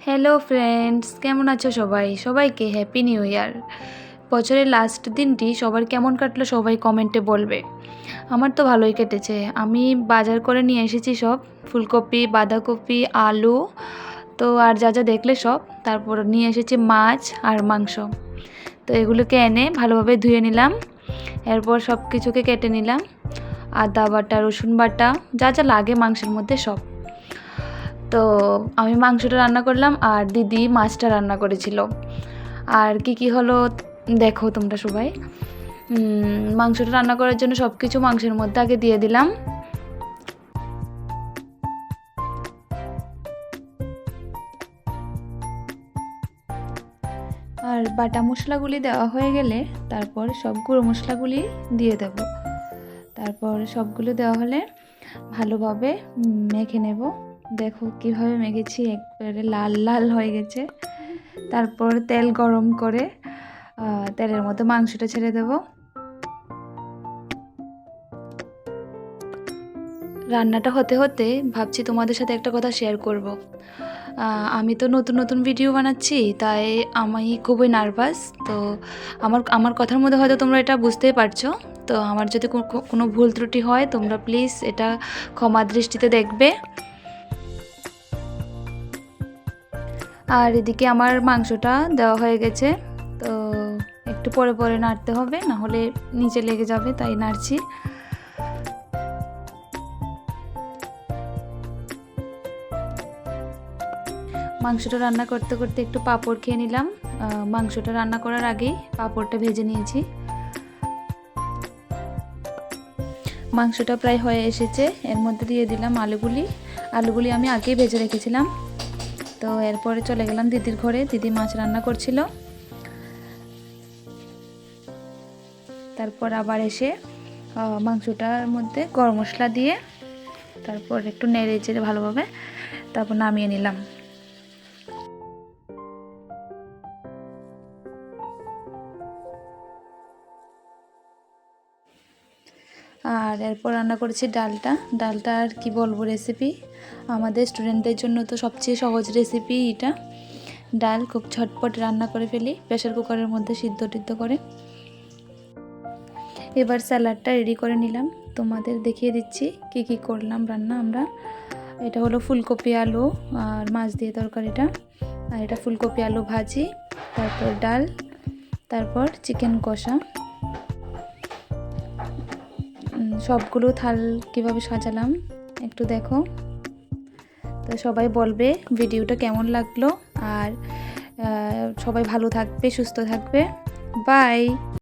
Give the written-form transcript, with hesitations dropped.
Hello friends, কেমন আছো সবাই? সবাইকে হ্যাপি নিউ ইয়ার। বছরের লাস্ট দিনটি সবার কেমন কাটলো সবাই কমেন্টে বলবে। আমার তো ভালোই কেটেছে। আমি বাজার করে নিয়ে এসেছি সব ফুলকপি, বাঁধাকপি, আলু, তো আর যা যা দেখলে সব। তারপর নিয়ে এসেছি মাছ আর মাংস। তো এগুলোকে এনে ভালোভাবে ধুয়ে নিলাম। এরপর সব কিছুকে কেটে নিলাম, আদা বাটা, রসুন বাটা, যা যা লাগে মাংসের মধ্যে সব। তো আমি মাংসটা রান্না করলাম আর দিদি মাছটা রান্না করেছিল। আর কি হলো দেখো তোমরা সবাই। মাংসটা রান্না করার জন্য সব কিছু মাংসের মধ্যে আগে দিয়ে দিলাম। আর বাটা মশলাগুলি দেওয়া হয়ে গেলে তারপর সব গুঁড়ো মশলাগুলি দিয়ে দেব। তারপর সবগুলো দেওয়া হলে ভালোভাবে মেখে নেব। দেখো কীভাবে মেখেছি, একবারে লাল লাল হয়ে গেছে। তারপর তেল গরম করে তেলের মধ্যে মাংসটা ছেড়ে দেব। রান্নাটা হতে হতে ভাবছি তোমাদের সাথে একটা কথা শেয়ার করব। আমি তো নতুন নতুন ভিডিও বানাচ্ছি, তাই আমি খুবই নার্ভাস। তো আমার কথার মধ্যে হয়তো তোমরা এটা বুঝতেই পারছো। তো আমার যদি কোনো ভুল ত্রুটি হয় তোমরা প্লিজ এটা ক্ষমা দৃষ্টিতে দেখবে। আর এদিকে আমার মাংসটা দেওয়া হয়ে গেছে। তো একটু পরে পরে নাড়তে হবে, না হলে নিচে লেগে যাবে, তাই নাড়ছি। মাংসটা রান্না করতে করতে একটু পাঁপড় খেয়ে নিলাম। মাংসটা রান্না করার আগেই পাঁপড়টা ভেজে নিয়েছি। মাংসটা প্রায় হয়ে এসেছে, এর মধ্যে দিয়ে দিলাম আলুগুলি আমি আগেই ভেজে রেখেছিলাম। তো এরপরে চলে গেলাম দিদির ঘরে। দিদি মাছ রান্না করছিল। তারপর আবার এসে মাংসটার মধ্যে গরম মশলা দিয়ে তারপর একটু নেড়ে চেড়ে ভালোভাবে তারপর নামিয়ে নিলাম। আর এরপর রান্না করেছি ডালটা আর কি বলবো রেসিপি। আমাদের স্টুডেন্টদের জন্য তো সবচেয়ে সহজ রেসিপি এটা। ডাল খুব ঝটপট রান্না করে ফেলি প্রেসার কুকারের মধ্যে সিদ্ধ করে। এবার স্যালাডটা রেডি করে নিলাম, তোমাদের দেখিয়ে দিচ্ছি কি করলাম রান্না আমরা। এটা হলো ফুলকপি আলু আর মাছ দিয়ে তরকারিটা। আর এটা ফুলকপি আলু ভাজি, তারপর ডাল, তারপর চিকেন কষা। সবগুলো থাল কিভাবে সাজালাম একটু দেখো। তো সবাই বলবে ভিডিওটা কেমন লাগলো। আর সবাই ভালো থাকবে, সুস্থ থাকবে। বাই।